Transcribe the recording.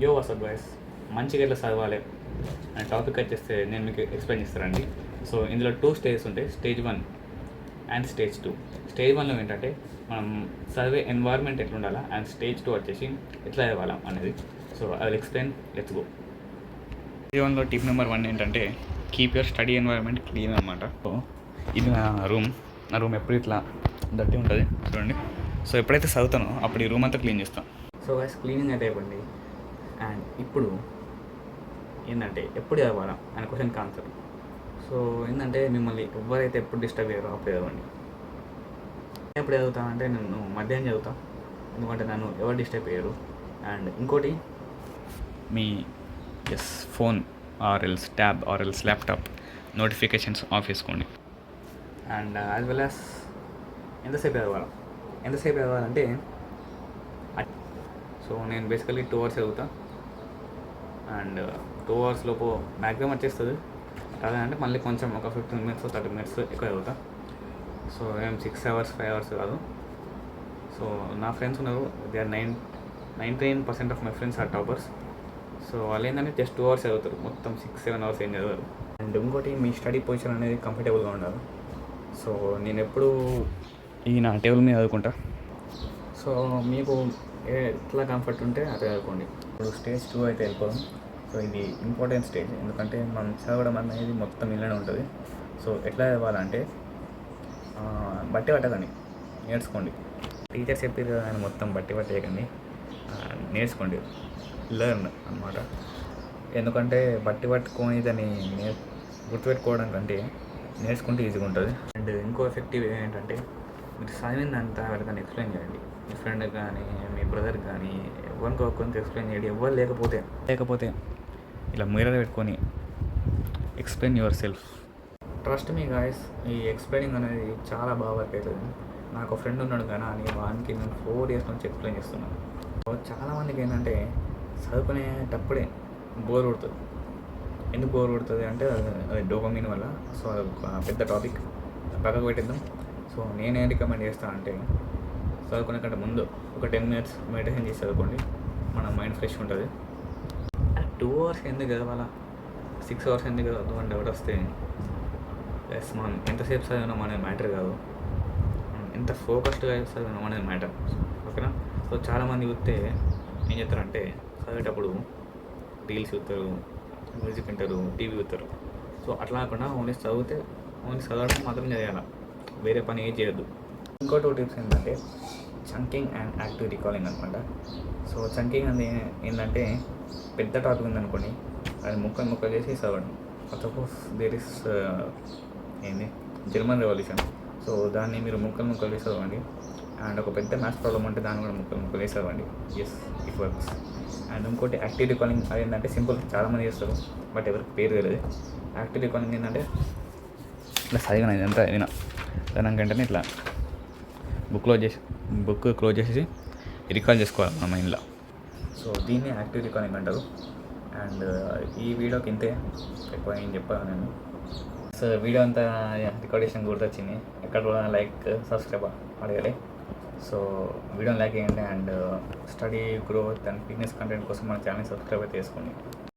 యో WhatsApp boys, మంచిగా ఎట్లా చదవాలి అనే టాపిక్ వచ్చేస్తే నేను మీకు ఎక్స్ప్లెయిన్ చేస్తానండి. సో ఇందులో 2 స్టేజెస్ ఉంటాయి, స్టేజ్ 1 అండ్ స్టేజ్ 2. స్టేజ్ 1లో ఏంటంటే మనం చదివే ఎన్వైర్న్మెంట్ ఎట్లా ఉండాలా, అండ్ స్టేజ్ 2 వచ్చేసి ఎట్లా చదవాలా అనేది. So I will explain, let's go. Stage 1లో టిప్ నెంబర్ 1 ఏంటంటే keep your study environment clean అనమాట. సో ఇది నా రూమ్ ఎప్పుడు ఇట్లా దట్టి ఉంటుంది చూడండి. సో ఎప్పుడైతే చదువుతానో అప్పుడు ఈ రూమ్ అంతా క్లీన్ చేస్తాను. సో గైస్, క్లీనింగ్ అయితే అయిపోయింది. అండ్ ఇప్పుడు ఏంటంటే ఎప్పుడు చదవాలా అనే క్వశ్చన్కి ఆన్సర్. సో ఏంటంటే మిమ్మల్ని ఎవరైతే ఎప్పుడు డిస్టర్బ్ అయ్యారో అప్పుడు చదవండి. ఎప్పుడు చదువుతాను అంటే నేను మధ్యాహ్నం చదువుతాను, ఎందుకంటే నన్ను ఎవరు డిస్టర్బ్ అయ్యారు. అండ్ ఇంకోటి, మీ phone or else tab or else laptop notifications off చేసుకోండి. అండ్ యాజ్ వెల్ యాజ్ ఎంతసేపు చదవాలంటే సో నేను బేసికలీ 2 hours చదువుతా. అండ్ 2 hours లోపు మ్యాక్సిమం వచ్చేస్తుంది. అంటే మళ్ళీ కొంచెం ఒక 15 minutes 30 minutes ఎక్కువ చదువుతా. సో ఏం 6 hours 5 hours కాదు. సో నా ఫ్రెండ్స్ ఉన్నారు, they are 99% of my friends are toppers. So వాళ్ళు ఏంటంటే జస్ట్ 2 hours చదువుతారు, మొత్తం 6-7 hours ఏం చదవరు. అండ్ ఇంకోటి, మీ స్టడీ పొజిషన్ అనేది కంఫర్టబుల్గా ఉండాలి. సో నేను ఎప్పుడు ఈ నా టేబుల్ మీద చదువుకుంటా. సో మీకు ఎట్లా కంఫర్ట్ ఉంటే అట్లా చదువుకోండి. ఇప్పుడు స్టేజ్ 2 అయితే వెళ్ళిపోదాం. సో ఇది ఇంపార్టెంట్ స్టేజ్, ఎందుకంటే మనం చదవడం అనేది మొత్తం ఇళ్ళనే ఉంటుంది. సో ఎట్లా చదవాలంటే బట్టి పట్టకండి, నేర్చుకోండి. టీచర్స్ చెప్పారు కదా అని మొత్తం బట్టి పట్టేయకండి, నేర్చుకోండి, లెర్న్ అనమాట. ఎందుకంటే బట్టి పట్టుకొని దాన్ని గుర్తుపెట్టుకోవడం కంటే నేర్చుకుంటే ఈజీగా ఉంటుంది. అండ్ ఇంకో ఎఫెక్టివ్ ఏంటంటే మీరు చదివిందంతా ఎవరికైనా ఎక్స్ప్లెయిన్ చేయండి. మీ ఫ్రెండ్కి కానీ, మీ బ్రదర్కి కానీ, ఎవరికొకరికి ఎక్స్ప్లెయిన్ చేయండి. ఎవరు లేకపోతే ఇలా మిర్రర్ పెట్టుకొని explain your self. Trust me guys, ఈ ఎక్స్ప్లెయినింగ్ అనేది చాలా బాగా వర్క్ అవుతుంది. నాకు ఒక ఫ్రెండ్ ఉన్నాడు కానీ వానికి నేను 4 years నుంచి ఎక్స్ప్లెయిన్ చేస్తున్నాను. చాలామందికి ఏంటంటే చదువుకునేటప్పుడే బోర్ కొడుతుంది. ఎందుకు బోర్ కొడుతుంది అంటే అది డోపమైన్ వల్ల. సో అది ఒక పెద్ద టాపిక్, పక్కకు పెట్టిద్దాం. సో నేనేం రికమెండ్ చేస్తాను అంటే చదువుకునే కంటే ముందు ఒక 10 minutes మెడిటేషన్ చేసి చదువుకోండి, మన మైండ్ ఫ్రెష్ ఉంటుంది. 2 hours ఎందుకు చదవాలా, 6 hours ఎందుకు చదవద్దు అని డౌట్ వస్తే, మనం ఎంతసేపు చదివినాం అనేది మ్యాటర్ కాదు, ఎంత ఫోకస్డ్గా చదివినాం అనేది మ్యాటర్. ఓకేనా? సో చాలామంది చూస్తే ఏం చేస్తారంటే చదివేటప్పుడు రీల్స్ చూస్తారు, మ్యూజిక్ వింటారు, టీవీ చూస్తారు. సో అట్లా కాకుండా ఓన్లీ చదవడం మాత్రం చేయాలి, వేరే పని ఏం చేయొద్దు. ఇంకో 2 tips ఏంటంటే చంకింగ్ అండ్ యాక్టివ్ రికాలింగ్ అనమాట. సో చంకింగ్ అనేది ఏంటంటే పెద్ద టాపిక్ ఉందనుకోండి, అది ముక్కలు చేసి చదవడం. Suppose there is German revolution. So దాన్ని మీరు ముక్కలు చేసి చదవండి. అండ్ ఒక పెద్ద మ్యాథ్స్ ప్రాబ్లం ఉంటే దాన్ని కూడా ముక్కలు చేసి చదవండి. It works. అండ్ ఇంకోటి యాక్టివ్ రికాలింగ్, అదేంటంటే సింపుల్, చాలామంది చేస్తారు బట్ ఎవరికి పేరు తెలియదు. యాక్టివ్ రికాలింగ్ ఏంటంటే ఇట్లా చదివిన ఇదంతా దాని వెంటనే ఇట్లా బుక్ క్లోజ్ చేసి రికాల్ చేసుకోవాలి మన మైండ్లో. సో దీన్ని యాక్టివ్ రికాలింగ్ అంటారు. అండ్ ఈ వీడియోకి ఇంతే, ఎక్కువ ఏం చెప్పాను నేను. సో వీడియో అంతా రికార్డేషన్ గుర్తొచ్చింది. ఎక్కడ కూడా లైక్ సబ్స్క్రైబ్ అడగాలి. సో వీడియోని లైక్ చేయండి. And study growth and fitness content కోసం మన ఛానల్ సబ్స్క్రైబ్ అయితే చేసుకోండి.